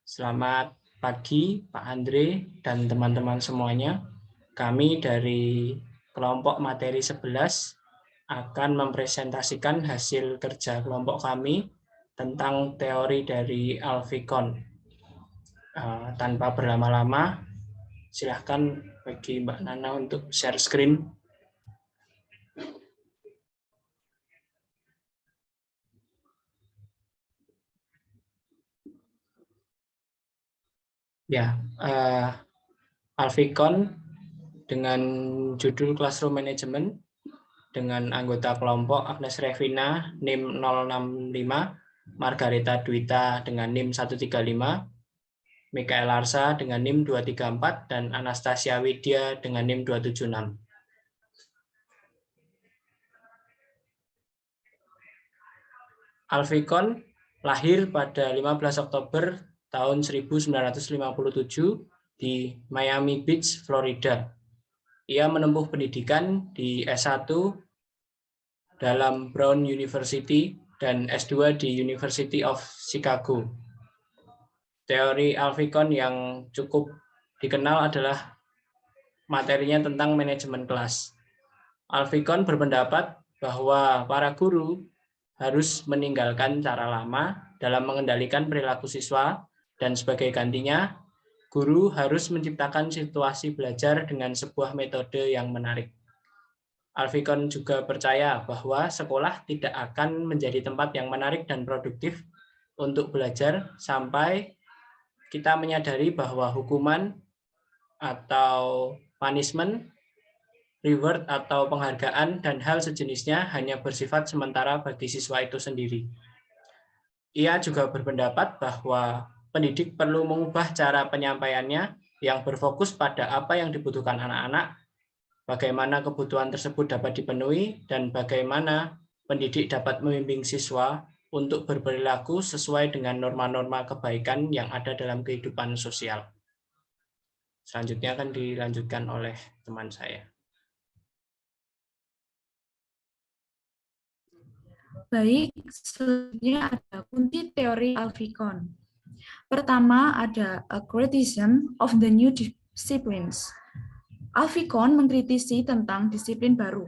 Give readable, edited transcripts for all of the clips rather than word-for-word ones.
Selamat pagi Pak Andre dan teman-teman semuanya. Kami dari kelompok materi 11 akan mempresentasikan hasil kerja kelompok kami tentang teori dari Alfikon. Tanpa berlama-lama, silahkan bagi Mbak Nana untuk share screen. Ya, Alfikon dengan judul Classroom Management dengan anggota kelompok Agnes Revina NIM 065, Margareta Dwita dengan NIM 135, Mikael Arsa dengan NIM 234, dan Anastasia Widya dengan NIM 276. Alfikon lahir pada 15 Oktober tahun 1957 di Miami Beach, Florida. Ia menempuh pendidikan di S1 dalam Brown University dan S2 di University of Chicago. Teori Alfikon yang cukup dikenal adalah materinya tentang manajemen kelas. Alfikon berpendapat bahwa para guru harus meninggalkan cara lama dalam mengendalikan perilaku siswa dan sebagai gantinya, guru harus menciptakan situasi belajar dengan sebuah metode yang menarik. Alfikon juga percaya bahwa sekolah tidak akan menjadi tempat yang menarik dan produktif untuk belajar sampai kita menyadari bahwa hukuman atau punishment, reward atau penghargaan, dan hal sejenisnya hanya bersifat sementara bagi siswa itu sendiri. Ia juga berpendapat bahwa pendidik perlu mengubah cara penyampaiannya yang berfokus pada apa yang dibutuhkan anak-anak, bagaimana kebutuhan tersebut dapat dipenuhi, dan bagaimana pendidik dapat membimbing siswa untuk berperilaku sesuai dengan norma-norma kebaikan yang ada dalam kehidupan sosial. Selanjutnya akan dilanjutkan oleh teman saya. Baik, selanjutnya ada kunci teori Alfikon. Pertama ada a criticism of the new disciplines. Alfikon mengkritisi tentang disiplin baru,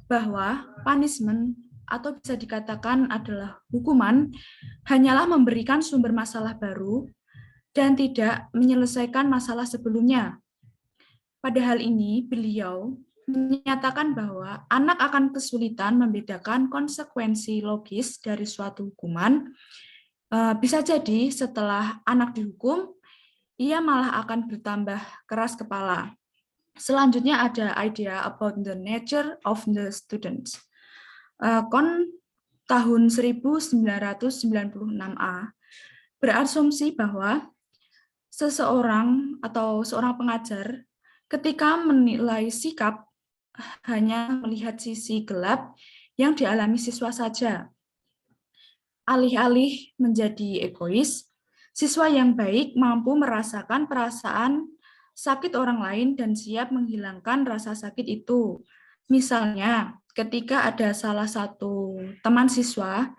bahwa punishment atau bisa dikatakan adalah hukuman hanyalah memberikan sumber masalah baru dan tidak menyelesaikan masalah sebelumnya. Pada hal ini, beliau menyatakan bahwa anak akan kesulitan membedakan konsekuensi logis dari suatu hukuman. Bisa jadi setelah anak dihukum, ia malah akan bertambah keras kepala. Selanjutnya ada idea about the nature of the students. Kon tahun 1996A berasumsi bahwa seseorang atau seorang pengajar ketika menilai sikap hanya melihat sisi gelap yang dialami siswa saja. Alih-alih menjadi egois, siswa yang baik mampu merasakan perasaan sakit orang lain dan siap menghilangkan rasa sakit itu. Misalnya, ketika ada salah satu teman siswa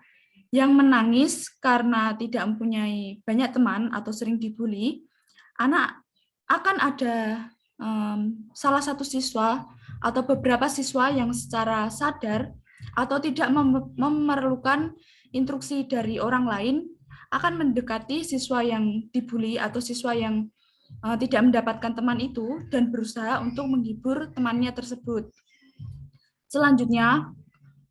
yang menangis karena tidak mempunyai banyak teman atau sering dibully, anak akan ada salah satu siswa atau beberapa siswa yang secara sadar atau tidak memerlukan instruksi dari orang lain akan mendekati siswa yang dibully atau siswa yang tidak mendapatkan teman itu dan berusaha untuk menghibur temannya tersebut. Selanjutnya,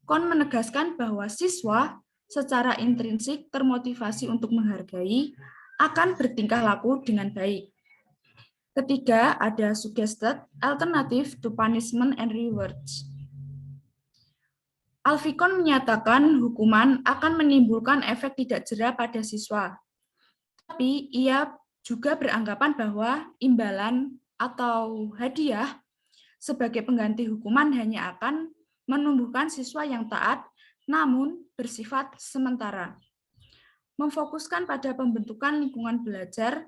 Kon menegaskan bahwa siswa secara intrinsik termotivasi untuk menghargai akan bertingkah laku dengan baik. Ketiga, ada suggested alternative to punishment and rewards. Alfikon menyatakan hukuman akan menimbulkan efek tidak jera pada siswa. Tapi ia juga beranggapan bahwa imbalan atau hadiah sebagai pengganti hukuman hanya akan menumbuhkan siswa yang taat namun bersifat sementara. Memfokuskan pada pembentukan lingkungan belajar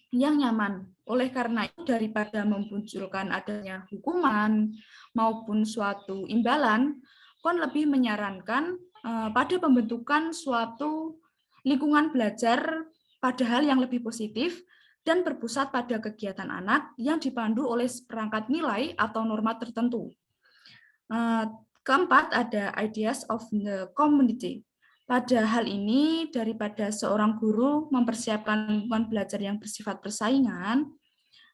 yang nyaman. Oleh karena itu, daripada memunculkan adanya hukuman maupun suatu imbalan, Kon lebih menyarankan pada pembentukan suatu lingkungan belajar pada hal yang lebih positif dan berpusat pada kegiatan anak yang dipandu oleh perangkat nilai atau norma tertentu. Keempat, ada ideas of the community. Pada hal ini, daripada seorang guru mempersiapkan lingkungan belajar yang bersifat persaingan,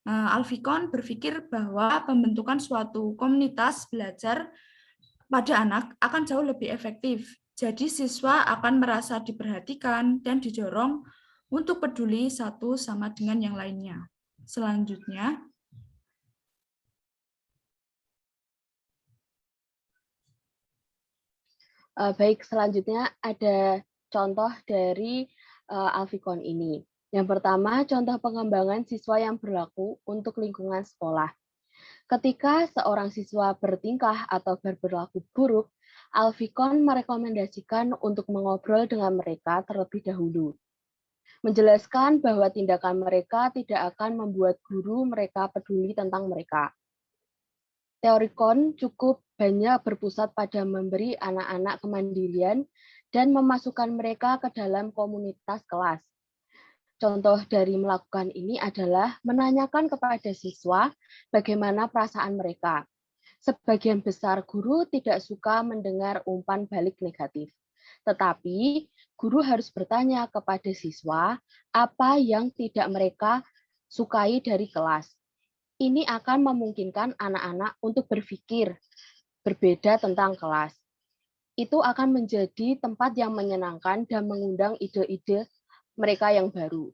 Alfikon berpikir bahwa pembentukan suatu komunitas belajar pada anak akan jauh lebih efektif. Jadi siswa akan merasa diperhatikan dan didorong untuk peduli satu sama dengan yang lainnya. Selanjutnya, baik, selanjutnya ada contoh dari Alfikon ini. Yang pertama, contoh pengembangan siswa yang berlaku untuk lingkungan sekolah. Ketika seorang siswa bertingkah atau berperilaku buruk, Alfikon merekomendasikan untuk mengobrol dengan mereka terlebih dahulu. Menjelaskan bahwa tindakan mereka tidak akan membuat guru mereka peduli tentang mereka. Teorikon cukup banyak berpusat pada memberi anak-anak kemandirian dan memasukkan mereka ke dalam komunitas kelas. Contoh dari melakukan ini adalah menanyakan kepada siswa bagaimana perasaan mereka. Sebagian besar guru tidak suka mendengar umpan balik negatif. Tetapi guru harus bertanya kepada siswa apa yang tidak mereka sukai dari kelas. Ini akan memungkinkan anak-anak untuk berpikir berbeda tentang kelas. Itu akan menjadi tempat yang menyenangkan dan mengundang ide-ide mereka yang baru.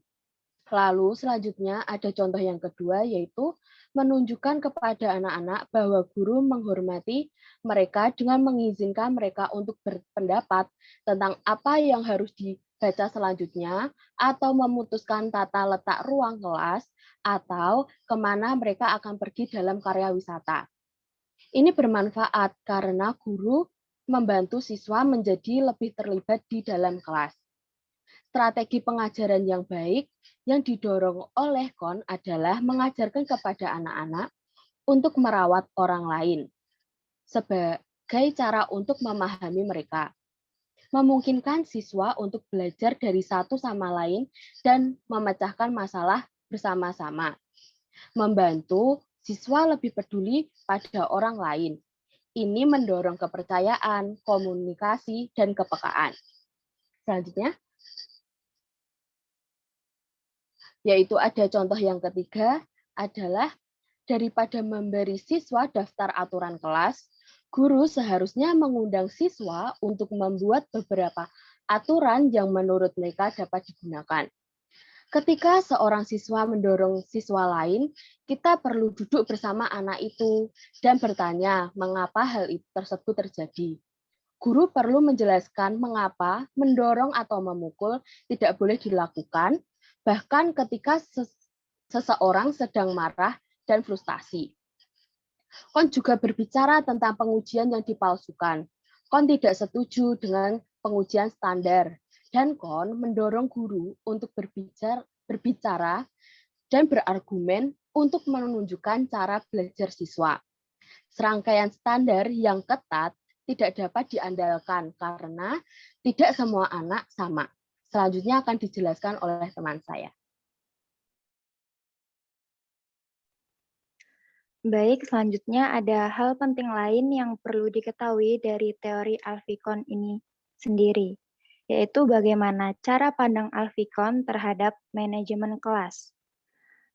Lalu selanjutnya ada contoh yang kedua, yaitu menunjukkan kepada anak-anak bahwa guru menghormati mereka dengan mengizinkan mereka untuk berpendapat tentang apa yang harus dibaca selanjutnya, atau memutuskan tata letak ruang kelas, atau kemana mereka akan pergi dalam karya wisata. Ini bermanfaat karena guru membantu siswa menjadi lebih terlibat di dalam kelas. Strategi pengajaran yang baik yang didorong oleh KON adalah mengajarkan kepada anak-anak untuk merawat orang lain sebagai cara untuk memahami mereka. Memungkinkan siswa untuk belajar dari satu sama lain dan memecahkan masalah bersama-sama. Membantu siswa lebih peduli pada orang lain. Ini mendorong kepercayaan, komunikasi, dan kepekaan. Selanjutnya, yaitu ada contoh yang ketiga adalah daripada memberi siswa daftar aturan kelas, guru seharusnya mengundang siswa untuk membuat beberapa aturan yang menurut mereka dapat digunakan. Ketika seorang siswa mendorong siswa lain, kita perlu duduk bersama anak itu dan bertanya mengapa hal tersebut terjadi. Guru perlu menjelaskan mengapa mendorong atau memukul tidak boleh dilakukan, bahkan ketika seseorang sedang marah dan frustasi. KON juga berbicara tentang pengujian yang dipalsukan. KON tidak setuju dengan pengujian standar, dan KON mendorong guru untuk berbicara dan berargumen untuk menunjukkan cara belajar siswa. Serangkaian standar yang ketat tidak dapat diandalkan karena tidak semua anak sama. Selanjutnya akan dijelaskan oleh teman saya. Baik, selanjutnya ada hal penting lain yang perlu diketahui dari teori Alfikon ini sendiri, yaitu bagaimana cara pandang Alfikon terhadap manajemen kelas.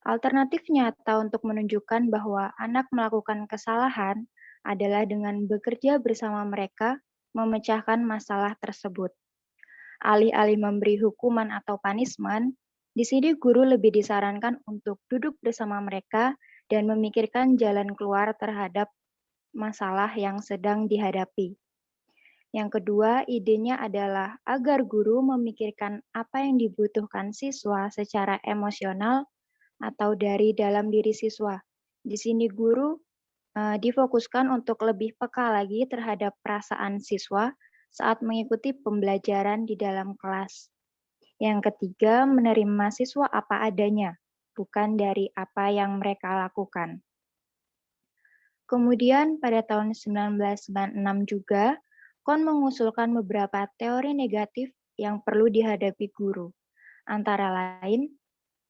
Alternatif nyata untuk menunjukkan bahwa anak melakukan kesalahan adalah dengan bekerja bersama mereka memecahkan masalah tersebut. Alih-alih memberi hukuman atau punishment, di sini guru lebih disarankan untuk duduk bersama mereka dan memikirkan jalan keluar terhadap masalah yang sedang dihadapi. Yang kedua, idenya adalah agar guru memikirkan apa yang dibutuhkan siswa secara emosional atau dari dalam diri siswa. Di sini guru difokuskan untuk lebih peka lagi terhadap perasaan siswa saat mengikuti pembelajaran di dalam kelas. Yang ketiga, menerima siswa apa adanya, bukan dari apa yang mereka lakukan. Kemudian pada tahun 1996 juga, KON mengusulkan beberapa teori negatif yang perlu dihadapi guru. Antara lain,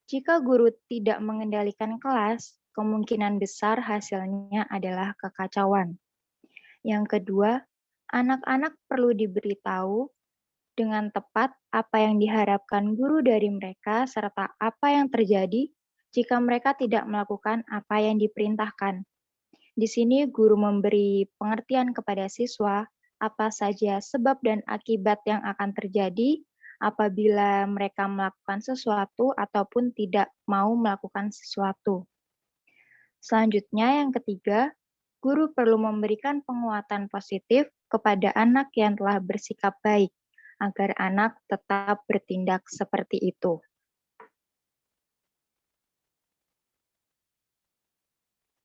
jika guru tidak mengendalikan kelas, kemungkinan besar hasilnya adalah kekacauan. Yang kedua, anak-anak perlu diberitahu dengan tepat apa yang diharapkan guru dari mereka serta apa yang terjadi jika mereka tidak melakukan apa yang diperintahkan. Di sini guru memberi pengertian kepada siswa apa saja sebab dan akibat yang akan terjadi apabila mereka melakukan sesuatu ataupun tidak mau melakukan sesuatu. Selanjutnya yang ketiga, guru perlu memberikan penguatan positif kepada anak yang telah bersikap baik, agar anak tetap bertindak seperti itu.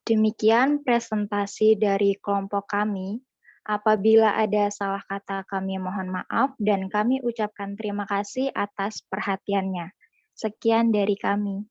Demikian presentasi dari kelompok kami. Apabila ada salah kata, kami mohon maaf dan kami ucapkan terima kasih atas perhatiannya. Sekian dari kami.